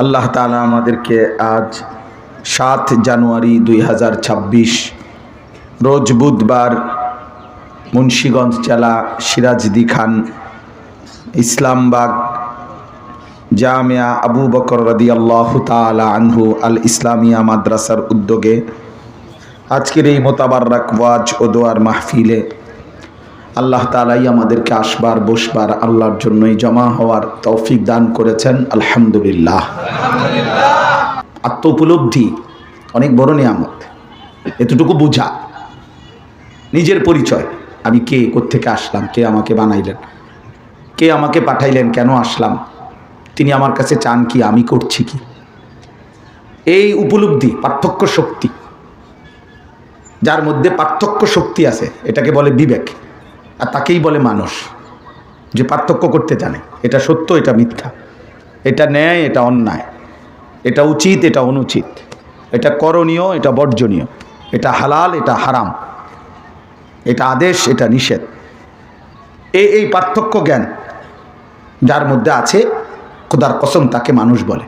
আল্লাহ তাআলা আমাদেরকে আজ ৭ জানুয়ারি ২০২৬ রোজ বুধবার মুন্সিগঞ্জ জেলা সিরাজদি খান ইসলামবাগ জামিয়া আবু বকর রাদিয়াল্লাহু তাআলা আনহু আল ইসলামিয়া মাদ্রাসার উদ্যোগে আজকের এই মোতাবারক ওয়াজ ও দোয়ার মাহফিলে আল্লাহ তাআলাই আমাদেরকে আসবার বসবার আল্লাহর জন্যই জমা হওয়ার তৌফিক দান করেছেন। আলহামদুলিল্লাহ। আত্ম উপলব্ধি অনেক বড় নিয়ামত। এতটুকু বোঝা, নিজের পরিচয়, আমি কে, কোত্থেকে আসলাম, কে আমাকে বানাইলেন, কে আমাকে পাঠাইলেন, কেন আসলাম, তিনি আমার কাছে চান কি, আমি করছি কি, এই উপলব্ধি পার্থক্য শক্তি। যার মধ্যে পার্থক্য শক্তি আছে এটাকে বলে বিবেক, আর তাকেই বলে মানুষ, যে পার্থক্য করতে জানে এটা সত্য, এটা মিথ্যা, এটা ন্যায়, এটা অন্যায়, এটা উচিত, এটা অনুচিত, এটা করণীয়, এটা বর্জনীয়, এটা হালাল, এটা হারাম, এটা আদেশ, এটা নিষেধ। এই পার্থক্য জ্ঞান যার মধ্যে আছে, খোদার কসম তাকে মানুষ বলে,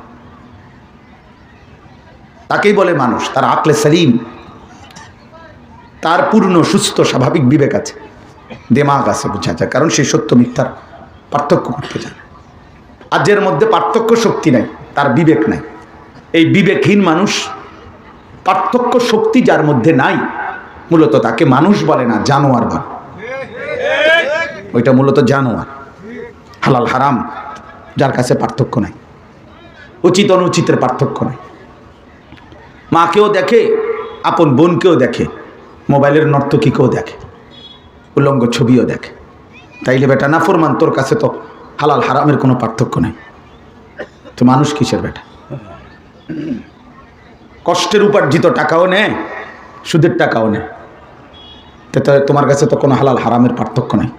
তাকেই বলে মানুষ। তার আকলে সালিম, তার পূর্ণ সুস্থ স্বাভাবিক বিবেক আছে, দিমাগ আছে, বোঝা যায়, কারণ সে সত্য মিথ্যার পার্থক্য করতে জানে। আর যার মধ্যে পার্থক্য শক্তি নাই, তার বিবেক নাই, এই বিবেকহীন মানুষ, পার্থক্য শক্তি যার মধ্যে নাই, মূলত তাকে মানুষ বলে না, জানোয়ার বলে। ওইটা মূলত জানোয়ার। হালাল হারাম যার কাছে পার্থক্য নাই, উচিত অনুচিতের পার্থক্য নাই, মাকেও দেখে, আপন বোনকেও দেখে, মোবাইলের নর্তকীকেও দেখে, উলঙ্গ ছবিও দেখে। তাইলে বেটা নাফরমান, তোর কাছে তো হালাল হারামের কোনো পার্থক্য নেই, তো মানুষ কিসের বেটা? কষ্টের উপার্জিত টাকাও নেয়, সুদের টাকাও নেয়, তো তোমার কাছে তো কোনো হালাল হারামের পার্থক্য নেই,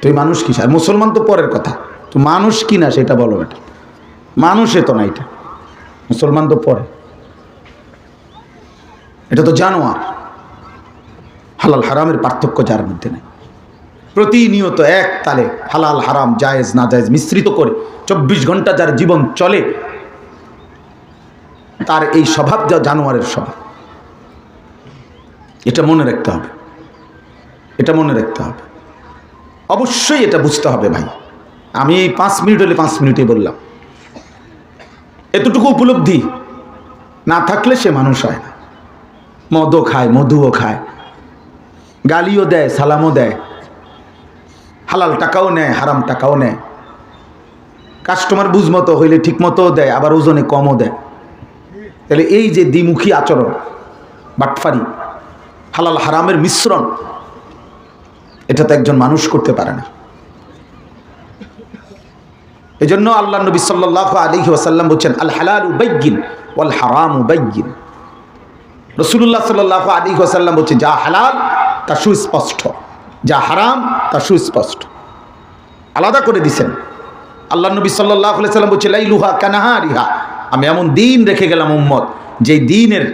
তুই মানুষ কিস? আর মুসলমান তো পরের কথা, তো মানুষ কি না সেটা বলো বেটা। মানুষে তো না, এটা মুসলমান তো পরে, এটা তো জানোয়ার। হালাল হারামের পার্থক্য যার মধ্যে নেই, প্রতিনিয়ত এক তালে হালাল হারাম জায়েজ না জায়েজ মিশ্রিত করে 24 ঘন্টা যার জীবন চলে, তার এই স্বভাব যা জানোয়ারের স্বভাব। এটা মনে রাখতে হবে, এটা মনে রাখতে হবে, অবশ্যই এটা বুঝতে হবে ভাই। আমি এই 5 মিনিট হলে 5 মিনিটে বললাম, এতটুকু উপলব্ধি না থাকলে সে মানুষ হয় না। মদও খায়, মধুও খায়, গালিও দেয়, সালামও দেয়, হালাল টাকাও নেয়, হারাম টাকাও নেয়, কাস্টমার বুঝমতো হইলে ঠিক মতো দেয়, আবার ওজনে কমও দেয়। তাহলে এই যে দ্বিমুখী আচরণ, বাটফারি, হালাল হারামের মিশ্রণ, এটা তো একজন মানুষ করতে পারে না। এজন্য আল্লাহ নবী সাল্লাল্লাহু আলাইহি ওয়াসাল্লাম বলেন, আল হালালু বাইয়িন ওয়াল হারামু বাইয়িন। রাসূলুল্লাহ সাল্লাল্লাহু আলাইহি ওয়াসাল্লাম বলেন, যা হালাল তা সুস্পষ্ট, যা হারাম তা সুস্পষ্ট, আলাদা করে দিয়েছেন। আল্লাহ নবী সাল্লাল্লাহু আলাইহি ওয়াসাল্লাম বলেন, লাইলুহা কানাহারিহা, আমি এমন দিন রেখে গেলাম উম্মত, যে দিনের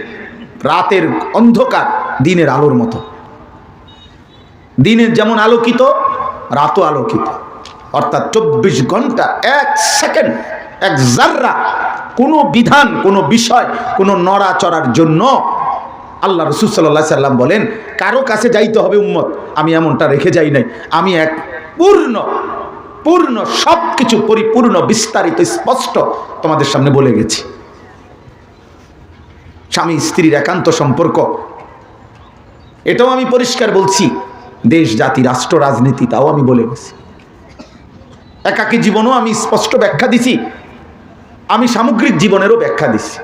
রাতের অন্ধকার দিনের আলোর মতো। দিনের যেমন আলোকিত, রাতও আলোকিত, অর্থাৎ 24 ঘন্টা, 1 সেকেন্ড, 1 জাররা, কোনো বিধান, কোনো বিষয়, কোনো নড়াচড়ার জন্য আল্লাহ রাসূল সাল্লাল্লাহু আলাইহি ওয়াসাল্লাম বলেন, কারো কাছে যাইতে হবে উম্মত, আমি এমনটা রেখে যাই নাই, আমি এক পূর্ণ সব কিছু পরিপূর্ণ বিস্তারিত স্পষ্ট তোমাদের সামনে বলে গেছি। স্বামী স্ত্রীর একান্ত সম্পর্ক, এটাও আমি পরিষ্কার বলছি। দেশ জাতি রাষ্ট্র রাজনীতি, তাও আমি বলে গেছি। একাকী জীবনও আমি স্পষ্ট ব্যাখ্যা দিছি, আমি সামগ্রিক জীবনেরও ব্যাখ্যা দিছি।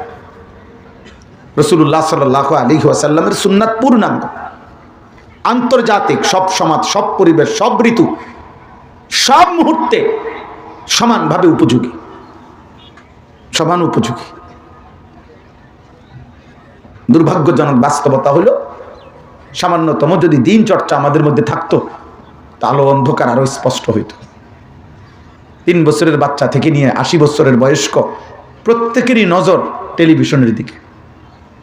রাসূলুল্লাহ সাল্লাল্লাহু আলাইহি ওয়াসাল্লামের সুন্নাত পূর্ণাঙ্গ, আন্তর্জাতিক, সব সমাজ, সব পরিবেশ, সব ঋতু, সব মুহূর্তে সমানভাবে উপযোগী, সমান উপযোগী। দুর্ভাগ্যজনক বাস্তবতা হলো, সামান্যতম যদি দিন চর্চা আমাদের মধ্যে থাকতো, তাহলে অন্ধকার আরো স্পষ্ট হইত। 3 বছরের বাচ্চা থেকে নিয়ে 80 বছরের বয়স্ক, প্রত্যেকেরই নজর টেলিভিশনের দিকে,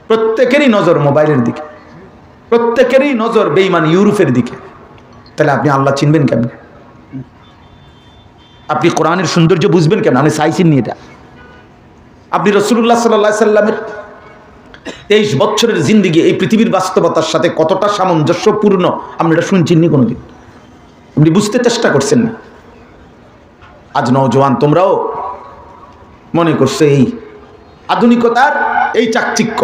প্রত্যেকেরই নজর মোবাইলের দিকে, প্রত্যেকেরই নজর বেঈমান ইউরোপের দিকে। তাহলে আপনি আল্লাহ চিনবেন কেমন? আপনি কোরআনের সৌন্দর্য বুঝবেন কেমন? আপনি চাইছেন নি এটা? আপনি রাসূলুল্লাহ সাল্লাল্লাহু আলাইহি সাল্লামের 23 বছরের জিন্দেগি এই পৃথিবীর বাস্তবতার সাথে কতটা সামঞ্জস্যপূর্ণ আপনি এটা শুনছেন নি কোনোদিন? আপনি বুঝতে চেষ্টা করছেন না। আজ নওজোয়ান তোমরাও মনে করছো এই আধুনিকতার এই চাকচিক্য,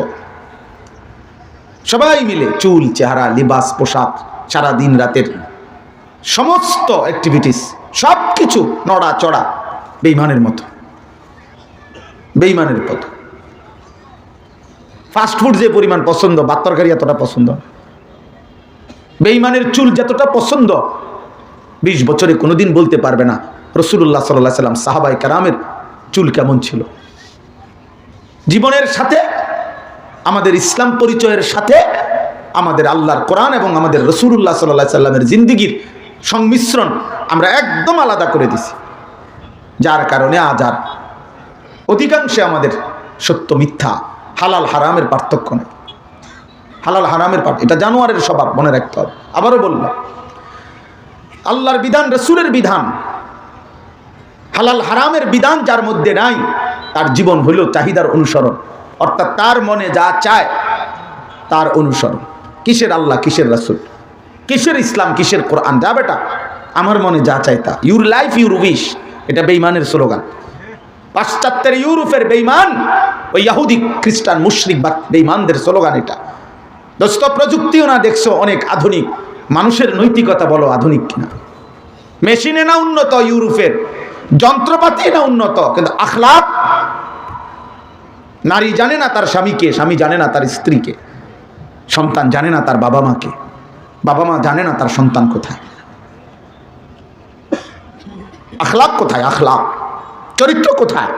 সবাই মিলে চুল, চেহারা, লিবাস, পোশাক, সারা দিন রাতের সমস্ত অ্যাক্টিভিটিস সব কিছু নড়া চড়া বেঈমানের মতো, বেঈমানের মতো। ফাস্টফুড যে পরিমাণ পছন্দ, ভাত তরকারি এতটা পছন্দ। বেঈমানের চুল যতটা পছন্দ, 20 বছরে কোনোদিন বলতে পারবে না রাসূলুল্লাহ সাল্লাল্লাহু আলাইহি সাল্লাম সাহাবায়ে কেরামের চুল কেমন ছিল। জীবনের সাথে, আমাদের ইসলাম পরিচয়ের সাথে আমাদের আল্লাহর কোরআন এবং আমাদের রাসূলুল্লাহ সাল্লাল্লাহু আলাইহি সাল্লামের জিন্দেগির সংমিশ্রণ আমরা একদম আলাদা করে দিছি, যার কারণে আজ আর অধিকাংশে আমাদের সত্য মিথ্যা, হালাল হারামের পার্থক্য নেই। হালাল হারামের এটা জানোয়ারের স্বভাব, মনে রাখতে হবে। আবারও বললাম, আল্লাহর বিধান, রাসূলের বিধান, হালাল হারামের বিধান যার মধ্যে নাই, তার জীবন হইল চাহিদার অনুসরণ, অর্থাৎ তার মনে যা চায় তার অনুসরণ। কিসের আল্লাহ, কিসের রাসূল, কিসের ইসলাম, কিসের কোরআন, যা বেটা আমার মনে যা চাই তা। ইউর লাইফ ইউর উইশ, এটা বেঈমানের স্লোগান। পাশ্চাত্যের ইউরোপের বেঈমান, ওই ইহুদি খ্রিস্টান মুশরিক বা বেঈমানদের স্লোগান এটা। দোস্ত, প্রযুক্তিও না দেখছো অনেক আধুনিক, মানুষের নৈতিকতা বলো আধুনিক কিনা। মেশিনে না উন্নত, ইউরোপের যন্ত্রপাতি না উন্নত, কিন্তু আখলাক। নারী জানে না তার স্বামীকে, স্বামী জানে না তার স্ত্রীকে, সন্তান জানে না তার বাবা মাকে, বাবা মা জানে না তার সন্তান কোথায়। আখলাক কোথায়? আখলাক, চরিত্র কোথায়?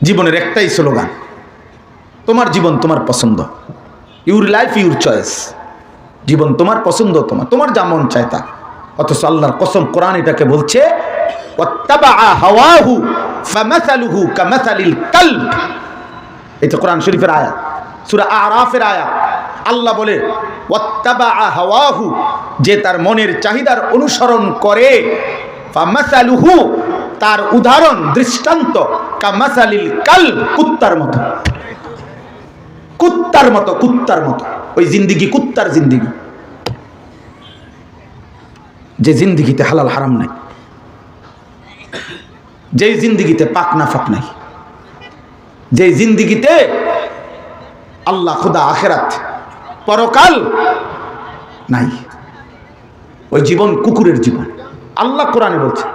জীবনের একটাই স্লোগান, তোমার জীবন তোমার পছন্দ, ইউর লাইফ ইউর চয়েস। জীবন তোমার পছন্দ, তোমার তোমার যা মন চায় তা। অথচ আল্লাহর কসম, কোরআন এটাকে বলছে ওয়াত্তাবা হাওয়াহু ফামাসালুহু কামাসালিল কালব। এটা কোরআন শরীফের আয়াত, সূরা আরাফের আয়াত। আল্লাহ বলে ওয়াত্তাবা হাওয়াহু, যে তার মনের চাহিদার অনুসরণ করে, ফামাসালুহু, তার উদাহরণ দৃষ্টান্ত, কামাসালিল কালব, কুত্তার মতো। কুত্তার মতো, কুত্তার মতো। ওই জিন্দিগি কুত্তার জিন্দিগি, যে জিন্দিগিতে হালাল হারাম নাই, যে জিন্দিগিতে পাক না ফাক নাই, যে জিন্দিগিতে আল্লাহ, খুদা, আখেরাত, পরকাল নাই, ওই জীবন কুকুরের জীবন। আল্লাহ কোরআনে বলছে।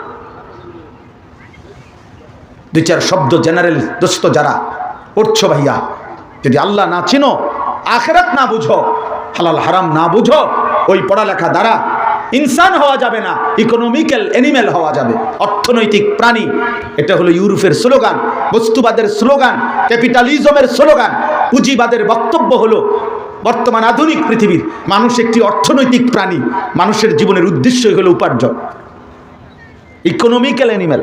দুই চার শব্দ জেনারেল দোস্ত যারা পড়ছো ভাইয়া, যদি আল্লাহ না চিনো, আখেরাত না বুঝো, হালাল হারাম না বুঝো, ওই পড়ালেখা দ্বারা ইনসান হওয়া যাবে না, ইকোনমিক্যাল অ্যানিমেল হওয়া যাবে, অর্থনৈতিক প্রাণী। এটা হলো ইউরোপের স্লোগান, বস্তুবাদের স্লোগান, ক্যাপিটালিজমের স্লোগান। পুঁজিবাদের বক্তব্য হলো বর্তমান আধুনিক পৃথিবীর মানুষ একটি অর্থনৈতিক প্রাণী, মানুষের জীবনের উদ্দেশ্যই হলো উপার্জন। ইকোনমিক্যাল অ্যানিমেল,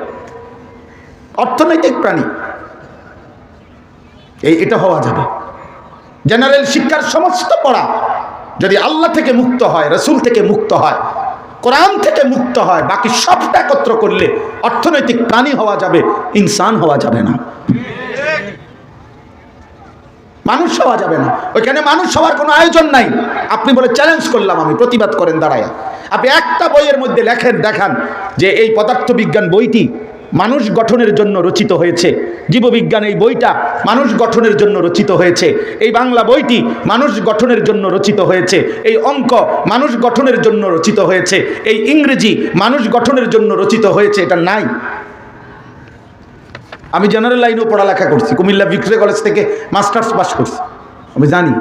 অর্থনৈতিক প্রাণী, এটা হওয়া যাবে। জেনারেল শিক্ষার সমস্ত পড়া যদি আল্লাহ থেকে মুক্ত হয়, রাসূল থেকে মুক্ত হয়, কোরআন থেকে মুক্ত হয়, বাকি সবটা একত্র করলে অর্থনৈতিক প্রাণী হওয়া যাবে, ইনসান হওয়া যাবে না, মানুষ হওয়া যাবে না। ওইখানে মানুষ হওয়ার কোনো আয়োজন নাই। আপনি বলে চ্যালেঞ্জ করলাম, আমি প্রতিবাদ করেন দাঁড়ায়। আপনি একটা বইয়ের মধ্যে লেখেন, দেখান যে এই পদার্থবিজ্ঞান বইটি মানুষ গঠনের জন্য রচিত হয়েছে, জীববিজ্ঞান এই বইটা মানুষ গঠনের জন্য রচিত হয়েছে, এই বাংলা বইটি মানুষ গঠনের জন্য রচিত হয়েছে, এই অঙ্ক মানুষ গঠনের জন্য রচিত হয়েছে, এই ইংরেজি মানুষ গঠনের জন্য রচিত হয়েছে, এটা নাই। আমি জেনারেল লাইনেও পড়ালেখা করছি, কুমিল্লা ভিক্টোরিয়া কলেজ থেকে মাস্টার্স পাস করছি, আমি জানি।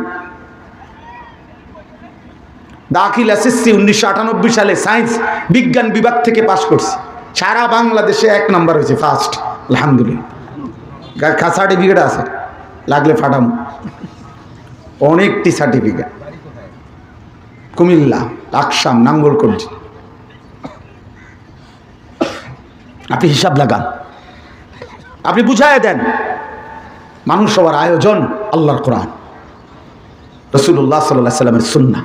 দাখিল এসএসসি 1998 সালে সায়েন্স বিজ্ঞান বিভাগ থেকে পাস করছি, সারা বাংলাদেশে 1 নাম্বার হয়েছে, ফার্স্ট, আলহামদুলিল্লাহ। সার্টিফিকেট আছে, লাগলে ফাটাম, অনেকটি সার্টিফিকেট। কুমিল্লা, আকসাম, নাঙ্গলকোট। আপনি হিসাব লাগান, আপনি বুঝায় দেন। মানুষ হওয়ার আয়োজন আল্লাহর কোরআন, রাসূলুল্লাহ সাল্লাল্লাহু আলাইহি ওয়াসাল্লামের সুন্নাহ।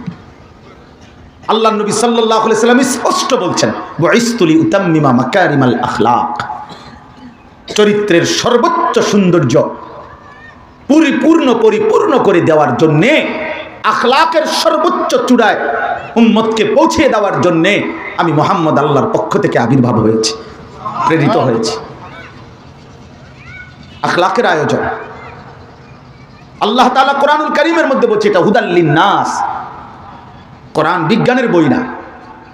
আল্লাহ নবী সাল্লাল্লাহু আলাইহি ওয়াসাল্লাম স্পষ্ট বলছেন, বুইসতু লিউতাম্মিমা মাকারিমাল আখলাক। চরিত্রের সর্বোচ্চ সৌন্দর্য পরিপূর্ণ করে দেওয়ার জন্যে, আখলাকের সর্বোচ্চ চূড়ায় উম্মতকে পৌঁছে দেওয়ার জন্যে আমি মুহাম্মদ আল্লাহর পক্ষ থেকে আবির্ভাব হয়েছি, প্রেরিত হয়েছি। আখলাকের আয়োজন আল্লাহ তাআলা কোরআনুল কারীমের মধ্যে বলছে এটা হুদাল লিন্নাস। কোরআন বিজ্ঞানের বই না,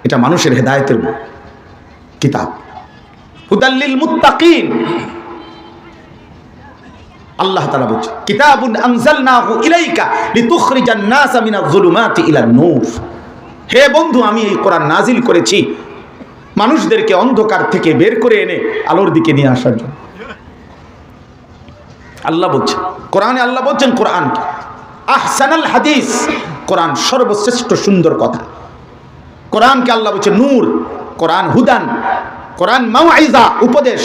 এটা মানুষের হেদায়েতের বই, কিতাব। হুদাল লিল মুত্তাকিন, আল্লাহ তাআলা বলছে কিতাবুন আনজালনাহু ইলাইকা লিতুখরিজান নাসা মিনাজ যুলুমাতি ইলান নূর। হে বন্ধু, আমি এই কোরআন নাজিল করেছি মানুষদেরকে অন্ধকার থেকে বের করে এনে আলোর দিকে নিয়ে আসার জন্য। আল্লাহ বলছেন কোরআনে, আল্লাহ বলছেন কোরআন আহসানাল হাদিস, কোরআন সর্বশ্রেষ্ঠ সুন্দর কথা। কোরআনকে আল্লাহ বলছে নূর, কোরআন হুদান, কোরআন মাউইজা উপদেশ,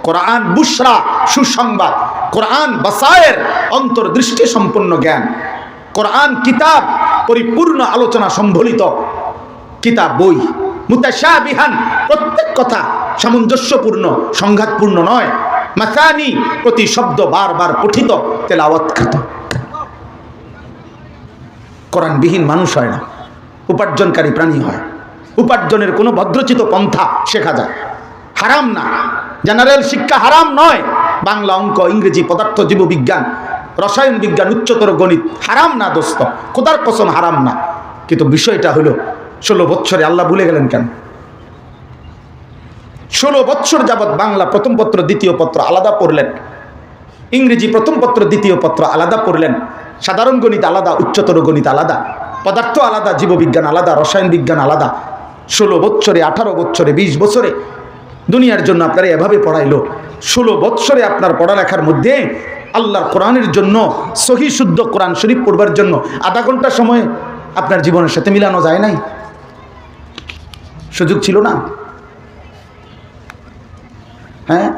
কোরআন বুশরা সুসংবাদ, কোরআন বাসায়ের অন্তর্দৃষ্টি সম্পন্ন জ্ঞান, কোরআন কিতাব পরিপূর্ণ আলোচনা সম্বলিত কিতাব বই, মুতাশাবিহান প্রত্যেক কথা সামঞ্জস্যপূর্ণ সংঘাতপূর্ণ নয়, মাসানি প্রতি শব্দ বারবার পঠিত তেলাওয়াতকৃত। কোরআনবিহীন মানুষ হয় না, উপার্জনকারী প্রাণী হয়। উপার্জনের কোনো ভদ্রচিত পন্থা শেখা যায়, হারাম না। জেনারেল শিক্ষা হারাম নয়, বাংলা, অঙ্ক, ইংরেজি, পদার্থ, জীববিজ্ঞান, রসায়ন বিজ্ঞান, উচ্চতর গণিত হারাম না দোস্ত, খোদার কসম হারাম না। কিন্তু বিষয়টা হলো 16 বছরে আল্লাহ ভুলে গেলেন কেন? 16 বছর যাবৎ বাংলা প্রথম পত্র দ্বিতীয় পত্র আলাদা পড়লেন, ইংরেজি প্রথম পত্র দ্বিতীয় পত্র আলাদা পড়লেন, সাধারণ গণিত আলাদা, উচ্চতর গণিত আলাদা, পদার্থ আলাদা, জীববিজ্ঞান আলাদা, রসায়ন বিজ্ঞান আলাদা। 16 বছরে, 18 বছরে, 20 বছরে দুনিয়ার জন্য আপনারা এভাবে পড়াইলো। 16 বছরে আপনার পড়ালেখার মধ্যে আল্লাহর কোরআনের জন্য, সহি শুদ্ধ কোরআন শরীফ পড়বার জন্য আধা ঘন্টা সময় আপনার জীবনের সাথে মিলানো যায় নাই? সুযোগ ছিল না? হ্যাঁ,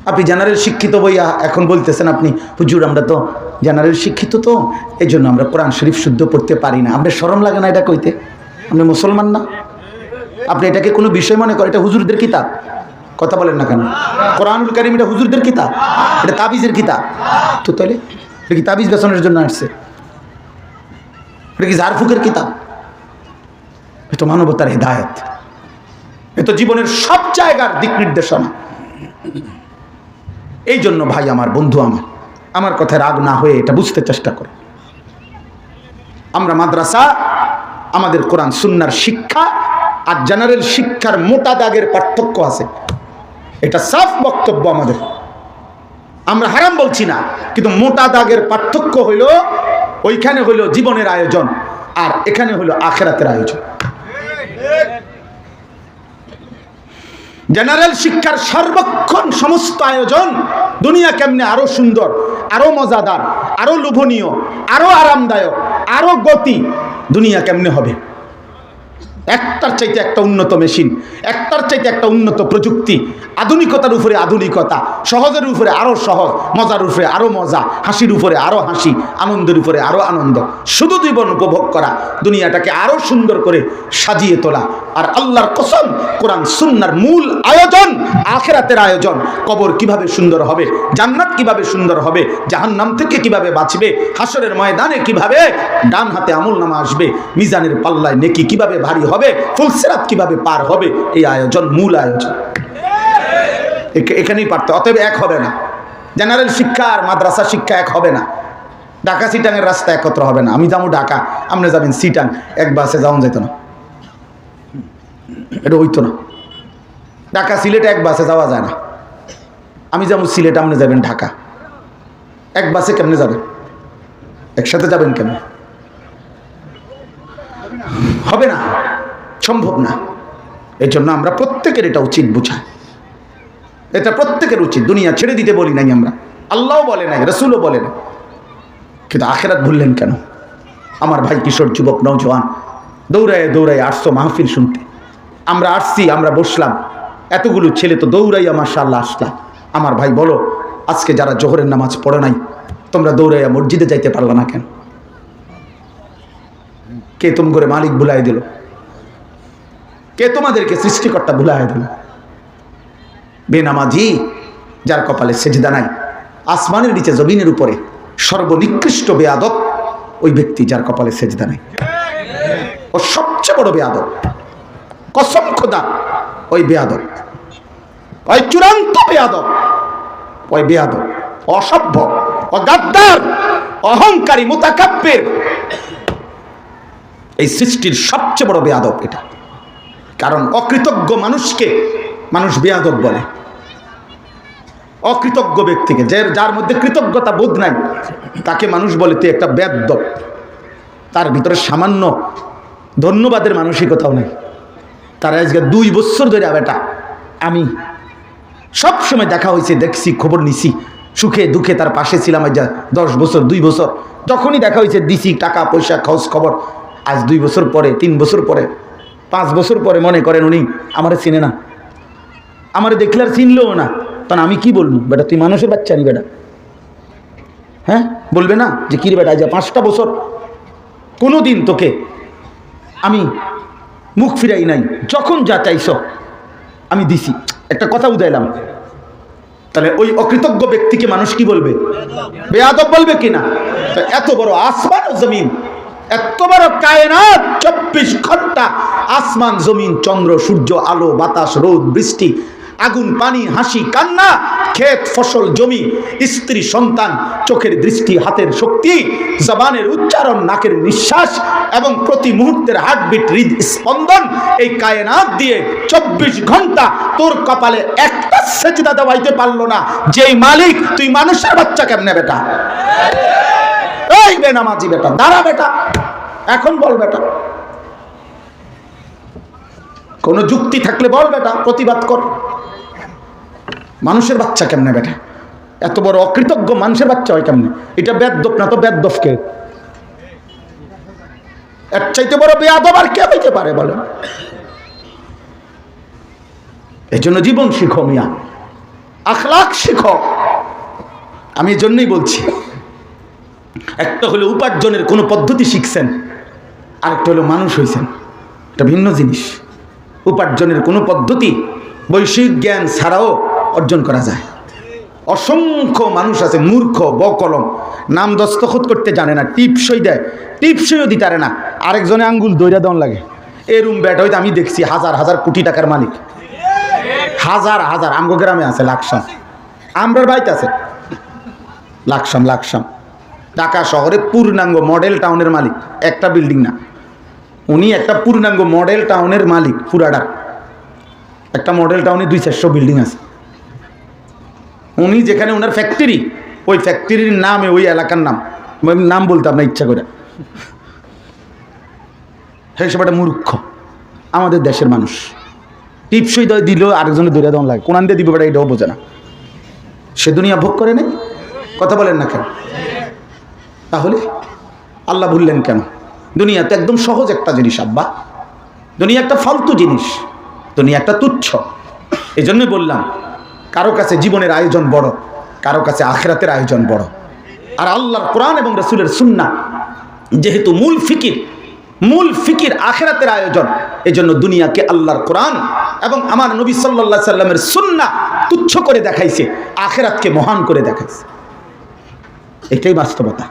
আপনি জেনারেল শিক্ষিত বইয়া এখন বলতেছেন আপনি, হুজুর আমরা তো জেনারেল শিক্ষিত, তো এই জন্য আমরা কোরআন শরীফ শুদ্ধ পড়তে পারি না। আপনার শরম লাগে না এটা কইতে? আপনি মুসলমান না? আপনি এটাকে কোনো বিষয় মনে করেন? এটা হুজুরদের কিতাব, কথা বলেন না কেন? কোরআনুল কারীম এটা হুজুরদের কিতাব, এটা তাবিজের কিতাব। তো তাহলে এটা কি তাবিজ বেচনের জন্য আসছে? এটা কি ঝাড়ফুকের কিতাব? এ তো মানবতার হেদায়েত, এ তো জীবনের সব জায়গার দিক নির্দেশনা। এই জন্য ভাই আমার, বন্ধু আমার কথায় রাগ না হয়ে এটা বুঝতে চেষ্টা করে। আমরা মাদ্রাসা, আমাদের কোরআন সুন্নাহর শিক্ষা আর জেনারেল শিক্ষার মোটা দাগের পার্থক্য আছে, এটা সাফ বক্তব্য আমাদের। আমরা হারাম বলছি না, কিন্তু মোটা দাগের পার্থক্য হইল ওইখানে হইল জীবনের আয়োজন আর এখানে হইল আখিরাতের আয়োজন। জেনারেল শিক্ষার সর্বক্ষণ সমস্ত আয়োজন দুনিয়া কেমনে আরো সুন্দর, আরো মজাদার, আরো লোভনীয়, আরো আরামদায়ক, আরো গতি, দুনিয়া কেমনে হবে, একটার চাইতে একটা উন্নত মেশিন, একটার চাইতে একটা উন্নত প্রযুক্তি, আধুনিকতার উপরে আধুনিকতা, সহজের উপরে আরো সহজ, মজার উপরে আরো মজা, হাসির উপরে আরো হাসি, আনন্দের উপরে আরো আনন্দ, শুধু জীবন উপভোগ করা, দুনিয়াটাকে আরো সুন্দর করে সাজিয়ে তোলা। আর আল্লাহর কসম, কোরআন সুন্নাহর মূল আয়োজন আখিরাতের আয়োজন। কবর কিভাবে সুন্দর হবে, জান্নাত কিভাবে সুন্দর হবে, জাহান্নাম থেকে কিভাবে বাঁচবে, হাসরের ময়দানে কিভাবে ডান হাতে আমলনামা আসবে, মিজানের পাল্লায় নেকি কিভাবে ভারী হবে, ফুলসিরাত কিভাবে পার হবে, এই আয়োজন মূল আয়োজন। এখানেই পারতো, অতএব এক হবে না। জেনারেল শিক্ষা আর মাদ্রাসা শিক্ষা এক হবে না। ঢাকা সিটাঙের রাস্তা একত্র হবে না। আমি যাবো ঢাকা, আপনি যাবেন সিটাং, এক বাসে যাওয়া যেত না, এটা হইতো না। ঢাকা সিলেটে এক বাসে যাওয়া যায় না। আমি যাবো সিলেট, আপনি যাবেন ঢাকা, এক বাসে কেমনে যাবেন? একসাথে যাবেন কেমনে? হবে না, সম্ভব না। এই জন্য আমরা প্রত্যেকের এটা উচিত বুঝা, এটা প্রত্যেকের উচিত। দুনিয়া ছেড়ে দিতে বলি নাই আমরা, আল্লাহও বলে নাই, রসুলও বলে না, কিন্তু আখিরাত ভুললেন কেন? আমার ভাই কিশোর যুবক নওজোয়ান দৌড়ায় দৌড়ায় আসছো মাহফিল শুনতে। আমরা আসছি, আমরা বসলাম, এতগুলো ছেলে তো দৌড়াইয়া মাশাআল্লাহ আসলাম। আমার ভাই বলো, আজকে যারা জোহরের নামাজ পড়ে নাই, তোমরা দৌড়াইয়া মসজিদে যাইতে পারলা না কেন? কে তুম করে মালিক ভুলাই দিল? কে তোমাদেরকে সৃষ্টিকর্তা ভুলাই দিল? বেনামাজি যার কপালে সেজদা নাই। আসমানের নিচে জমিনের উপরে সর্বনিকৃষ্ট বেয়াদব ওই ব্যক্তি যার কপালে সেজদা নাই। ও সবচেয়ে বড় বেয়াদব, কসম খোদা ওই বেয়াদব, ওই চূড়ান্ত বেয়াদব, ওই বেয়াদব, অসভ্য, অগাদ্দার, অহংকারী, মুতাকাব্বির, এই সৃষ্টির সবচেয়ে বড় বেয়াদব এটা। কারণ অকৃতজ্ঞ মানুষকে মানুষ বেয়াদব বলে। অকৃতজ্ঞ ব্যক্তিকে, যার মধ্যে কৃতজ্ঞতা বোধ নাই, তাকে মানুষ বলে তুই একটা বেয়াদব। তার ভিতরে সামান্য ধন্যবাদের মানসিকতাও নেই। তার আজকে 2 বছর ধরে বেটা আমি সব সময় দেখা হয়েছে, দেখছি, খবর নিছি, সুখে দুঃখে তার পাশে ছিলাম। আজ 10 বছর 2 বছর যখনই দেখা হয়েছে দিছি টাকা পয়সা খোঁজ খবর। আজ 2 বছর পরে, 3 বছর পরে, 5 বছর পরে মনে করেন উনি আমারে চিনে না, আমারে দেখলে আর চিনলেও না। তখন আমি কি বলবো, বেটা তুই মানুষের বাচ্চা নি বেটা? হ্যাঁ বলবে না যে কি রে বেটা, আজ 5টা বছর কোনো দিন তোকে আমি মুখ ফিরাই নাই, যখন যা চাইছ আমি দিছি, একটা কথা উদাইলাম। তাহলে ওই অকৃতজ্ঞ ব্যক্তিকে মানুষ কি বলবে? বেয়াদব বলবে কিনা? তো এত বড় আসমান ও জমিন, এত বড় কায়নাত, 24 ঘন্টা আসমান জমিন, চন্দ্র সূর্য, আলো বাতাস, রোদ বৃষ্টি, আগুন পানি, হাসি কান্না, ক্ষেত ফসল জমি, স্ত্রী সন্তান, চোখের দৃষ্টি, হাতের শক্তি, জবানের উচ্চারণ, নাকের নিঃশ্বাস এবং প্রতি মুহূর্তের হার্টবিট, হৃদ স্পন্দন, এই কায়নাত দিয়ে 24 ঘন্টা তোর কপালে একটা সেজদা দেওয়াইতে পারলো না যেই মালিক, তুই মানুষের বাচ্চা কেমনে বেটা? এই বেনামাজি বেটা, দাঁড়া বেটা, এখন বল বেটা, কোনো যুক্তি থাকলে বল বেটা, প্রতিবাদ কর। মানুষের বাচ্চা কেমনে বেটা? এত বড় অকৃতজ্ঞ মানুষের বাচ্চা হয় কেমনে? এটা বেয়াদব না তো বেয়াদবকে? এর চাইতে বড় বেয়াদব আর কে হইতে পারে বলে? এই জন্য জীবন শিখো মিয়া, আখলাক শিখো। আমি এই জন্যই বলছি, একটা হলো উপার্জনের কোনো পদ্ধতি শিখছেন, আরেকটা হলো মানুষ হইছেন, এটা ভিন্ন জিনিস। উপার্জনের কোনো পদ্ধতি বৈষয়িক জ্ঞান ছাড়াও অর্জন করা যায়। অসংখ্য মানুষ আছে মূর্খ, বকলম, নাম দস্তখত করতে জানে না, টিপসই দেয়, টিপসইও দিতে পারে না, আরেকজনে আঙ্গুল দইরা দেওয়ান লাগে। এরম ব্যাট হয়তো আমি দেখছি হাজার হাজার কোটি টাকার মালিক, হাজার হাজার। আমগো গ্রামে আছে লাকসাম, আমরার বাড়িতে আছে লাকসাম, লাকসাম ঢাকা শহরে পূর্ণাঙ্গ মডেল টাউনের মালিক, একটা বিল্ডিং না, উনি একটা পূর্ণাঙ্গ মডেল টাউনের মালিক। পুরাডার একটা মডেল টাউনে 200-400 বিল্ডিং আছে। উনি যেখানে ওনার ফ্যাক্টরি, ওই ফ্যাক্টরির নামে ওই এলাকার নাম বলতে আপনার ইচ্ছা করে, সেই সব একটা মূর্খ আমাদের দেশের মানুষ। টিপসই দিলেও আরেকজনের দৌড়া দেওয়া লাগে, কোরআন দিয়ে দিব বেটা এটাও বোঝে না। সে দুনিয়া ভোগ করে নেই, কথা বলেন না কেন? তাহলে আল্লাহ ভুললেন কেন? দুনিয়া তো একদম সহজ একটা জিনিস আব্বা, দুনিয়া একটা ফালতু জিনিস, দুনিয়া একটা তুচ্ছ। এই জন্যই বললাম, কারো কাছে জীবনের আয়োজন বড়, কারো কাছে আখিরাতের আয়োজন বড়। আর আল্লাহর কোরআন এবং রাসূলের সুন্নাহ যেহেতু মূল ফিকির আখিরাতের আয়োজন, এই জন্য দুনিয়াকে আল্লাহর কোরআন এবং আমার নবী সাল্লাল্লাহু আলাইহি সাল্লামের সুন্নাহ তুচ্ছ করে দেখাইছে, আখিরাতকে মহান করে দেখাইছে। এটাই বাস্তবতা।